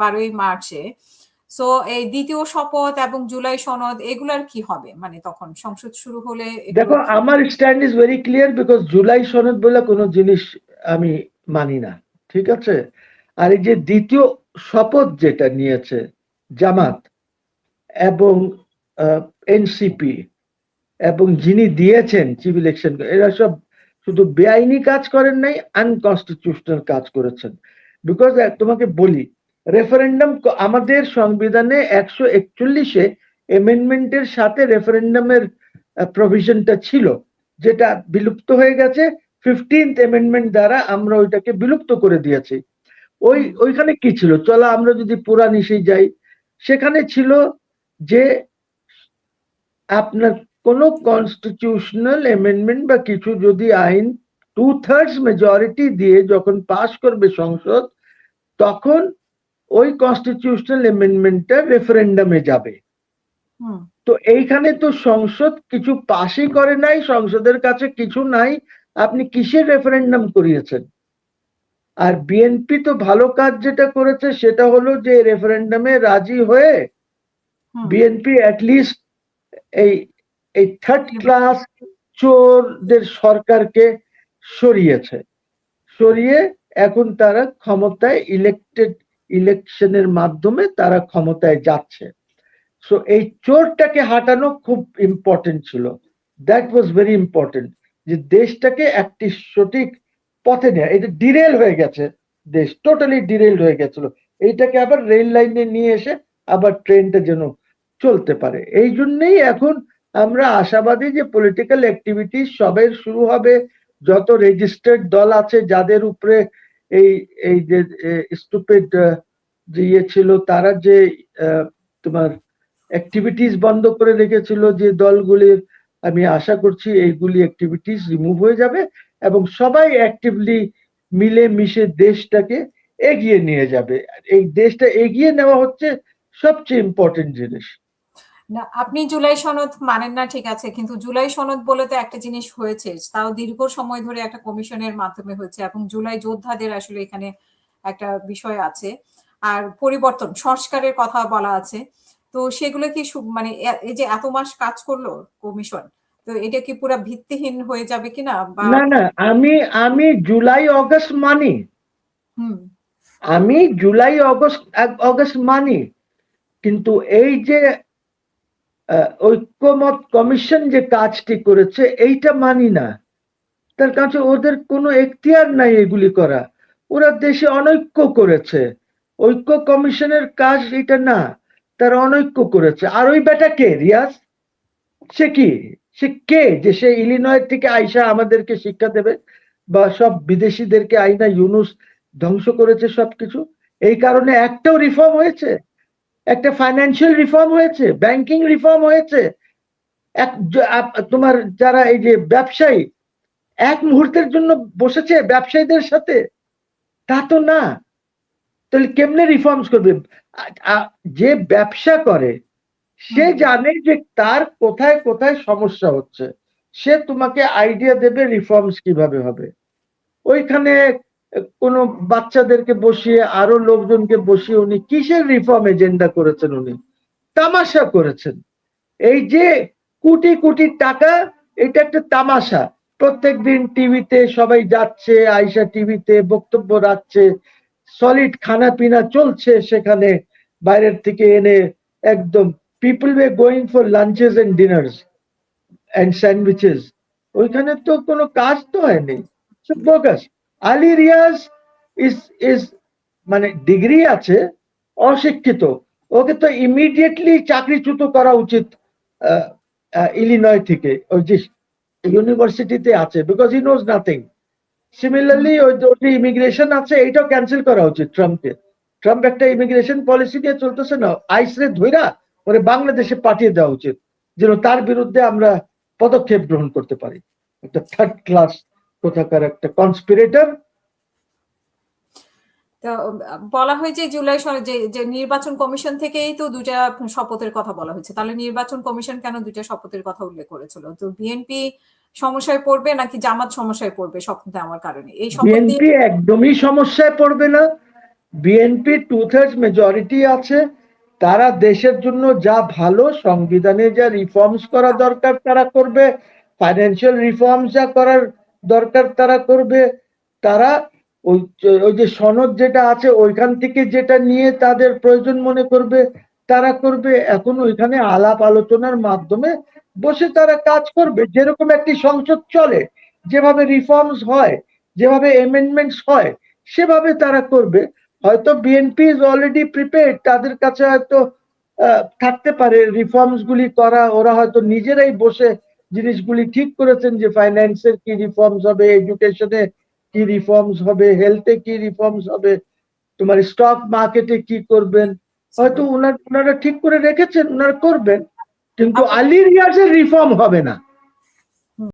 12 মার্চে। সো এই দ্বিতীয় শপথ এবং জুলাই সনদ এগুলার কি হবে, মানে তখন সংসদ শুরু হলে? দেখো, আমার stand is very clear, because July সনদ বলে কোনো জিনিস আমি মানি না, ঠিক আছে? আর এই যে দ্বিতীয় শপথ যেটা নিয়েছে জামাত এবং এনসিপি এবং যিনি দিয়েছেন চিফ ইলেকশন, এরা সব শুধু বেআইনি কাজ করেন নাই, আনকনস্টিটিউশনাল কাজ করেছেন। বিকজ তোমাকে বলি, রেফারেন্ডাম আমাদের সংবিধানে 141-এ এমেন্ডমেন্টের সাথে রেফারেন্ডামের প্রভিশনটা ছিল, যেটা বিলুপ্ত হয়ে গেছে। 15th অ্যামেন্ডমেন্ট দ্বারা আমরা ওইটাকে বিলুপ্ত করে দিয়েছি। ওইখানে কি ছিল, চলো আমরা যদি পুরান ইসে যাই, সেখানে ছিল যে আপনার কোন কনস্টিটিউশনাল অ্যামেন্ডমেন্ট বা কিছু যদি আইন 2/3 মেজরিটি দিয়ে যখন পাস করবে সংসদ, তখন ওই কনস্টিটিউশনাল অ্যামেন্ডমেন্টটা রেফারেন্ডামে যাবে। তো এইখানে তো সংসদ কিছু পাসই করে নাই, সংসদের কাছে কিছু নাই, আপনি কিসের রেফারেন্ডাম করিয়েছেন? আর বিএনপি তো ভালো কাজ যেটা করেছে সেটা হলো যে রেফারেন্ডামে রাজি হয়ে বিএনপি অ্যাটলিস্ট এই থার্ড ক্লাস চোরদের সরকারকে সরিয়ে এখন তারা ক্ষমতায় ইলেকশনের মাধ্যমে তারা ক্ষমতায় যাচ্ছে। সো এই চোরটাকে হাঁটানো খুব ইম্পর্টেন্ট ছিল, দ্যাট ওয়াজ ভেরি ইম্পর্টেন্ট, যে দেশটাকে একটি সঠিক পথে নেয়। এটা ডিরেল হয়ে গেছে, দেশ টোটালি ডিরেল হয়ে গেছিল, এইটাকে আবার রেল লাইনে নিয়ে এসে আবার ট্রেনটা যেন চলতে পারে। এই জন্যই এখন আমরা আশাবাদী যে পলিটিক্যাল অ্যাক্টিভিটি সবে শুরু হবে। যত রেজিস্টার্ড দল আছে যাদের উপরে এই যে স্টুপিড যে ইয়ে ছিল, তারা যে তোমার অ্যাক্টিভিটিস বন্ধ করে রেখেছিল যে দলগুলির, আমি আশা করছি এইগুলি অ্যাক্টিভিটিস রিমুভ হয়ে যাবে এবং সবাই অ্যাক্টিভলি মিলে মিশে দেশটাকে এগিয়ে নিয়ে যাবে। এই দেশটা এগিয়ে নেওয়া হচ্ছে সবচেয়ে ইম্পর্টেন্ট জিনিস। না, আপনি জুলাই সনদ মানেন না, ঠিক আছে, কিন্তু জুলাই সনদ বলে তো একটা জিনিস হয়েছে, তাও দীর্ঘ সময় ধরে একটা কমিশনের মাধ্যমে হয়েছে, এবং জুলাই যোদ্ধাদের আসলে এখানে একটা বিষয় আছে, আর পরিবর্তন সংস্কারের কথা বলা আছে। তো সেগুলো কি মানে এই যে এত মাস কাজ করলো কমিশন, তো এটা কি পুরো ভিত্তিহীন হয়ে যাবে কিনা? না না, আমি জুলাই অগস্ট মানি, আমি জুলাই অগস্ট মানি, কিন্তু এই যে ঐক্যমত কমিশন যে কাজটি করেছে এইটা মানি না। তার কাছে ওদের কোনো এখতিয়ার নাই এগুলি করা, ওরা দেশে অনৈক্য করেছে। ঐক্য কমিশনের কাজ এটা না, তারা অনৈক্য করেছে। আর ওই বেটা কে রিয়াজ? সে কি, সে কে যে সে ইলিনয় থেকে আইসা আমাদেরকে শিক্ষা দেবে, বা সব বিদেশিদেরকে আইনা ইউনুস ধ্বংস করেছে সবকিছু? এই কারণে একটাও রিফর্ম হয়েছে? একটা ফাইন্যান্সিয়াল রিফর্ম হয়েছে, ব্যাংকিং রিফর্ম হয়েছে? তোমার যারা এই যে ব্যবসায়ী, এক মুহূর্তের জন্য বসেছে ব্যবসায়ীদের সাথে? তা তো না। তাহলে কেমনে রিফর্মস করবে? যে ব্যবসা করে সে জানে যে তার কোথায় কোথায় সমস্যা হচ্ছে, সে তোমাকে আইডিয়া দেবে রিফর্মস কিভাবে হবে। ওইখানে কোন বাচ্চাদেরকে বসিয়ে, আরো লোকজনকে বসিয়ে উনি কিসের রিফর্ম এজেন্ডা করেছেন? উনি তামাশা করেছেন। এই যে কোটি কোটি টাকা, এটা একটা তামাশা। প্রত্যেকদিন টিভিতে সবাই যাচ্ছে, আইসা টিভিতে বক্তব্য রাখছে, সলিড খানা পিনা চলছে সেখানে বাইরের থেকে এনে, একদম people were going for lunches and dinners and sandwiches. ওইখানে তো কোনো কাজ তো হয়নি, বোগাস। আলী রিয়াজ ইজ মানে ডিগ্রি আছে, অশিক্ষিত, ওকে তো ইমিডিয়েটলি চাকরিচ্যুত করা উচিত ইলিনয় থেকে, ওই যে ইউনিভার্সিটিতে আছে, because he knows nothing. Similarly ওই যে ইমিগ্রেশন আছে, এইটাও ক্যান্সেল করা উচিত ট্রাম্পকে। ট্রাম্প একটা ইমিগ্রেশন পলিসি দিয়ে চলতেছে না, আইসরে ধইরা ওরে বাংলাদেশে পাঠিয়ে দেওয়া উচিত, যেন তার বিরুদ্ধে আমরা পদক্ষেপ গ্রহণ করতে পারি। একটা থার্ড ক্লাস কোথাকার একটা কনস্পিরেটর। তো বলা হয় যে জুলাই যে নির্বাচন কমিশন থেকেই তো দুইটা শপথের কথা বলা হয়েছে, তাহলে নির্বাচন কমিশন কেন দুইটা শপথের কথা উল্লেখ করেছিল? তো বিএনপি সমস্যায় পড়বে নাকি জামাত সমস্যায় পড়বে শপথ নেওয়ার কারণে? এই শপথ বিএনপি একদমই সমস্যায় পড়বে না, বিএনপি 2/3 মেজরিটি আছে, তারা দেশের জন্য যা ভালো, সংবিধানে যা রিফর্মস করা দরকার তারা করবে, ফাইন্যান্সিয়াল রিফর্মস যা করার দরকার তারা করবে, তারা ওই ওই যে সনদ যেটা আছে ওইখান থেকে যেটা নিয়ে তাদের প্রয়োজন মনে করবে তারা করবে। এখন ওইখানে আলাপ আলোচনার মাধ্যমে বসে তারা কাজ করবে, যেরকম একটি সংসদ চলে, যেভাবে রিফর্মস হয়, যেভাবে এমেন্ডমেন্টস হয়, সেভাবে তারা করবে। হয়তো বিএনপি ইজ অলরেডি প্রিপেয়ার্ড, তাদের কাছে হয়তো থাকতে পারে রিফর্মস গুলি করা, ওরা হয়তো নিজেরাই বসে জিনিসগুলি ঠিক করেছেন যে ফাইন্যান্সের কি রিফর্মস হবে, এডুকেশনে কি রিফর্মস হবে, হেলথে কি রিফর্মস হবে, তোমার স্টক মার্কেটে কি করবেন, হয়তো ওনারা ঠিক করে রেখেছেন, ওনারা করবেন, কিন্তু আর্লি ইয়ার্স এর রিফর্ম হবে না।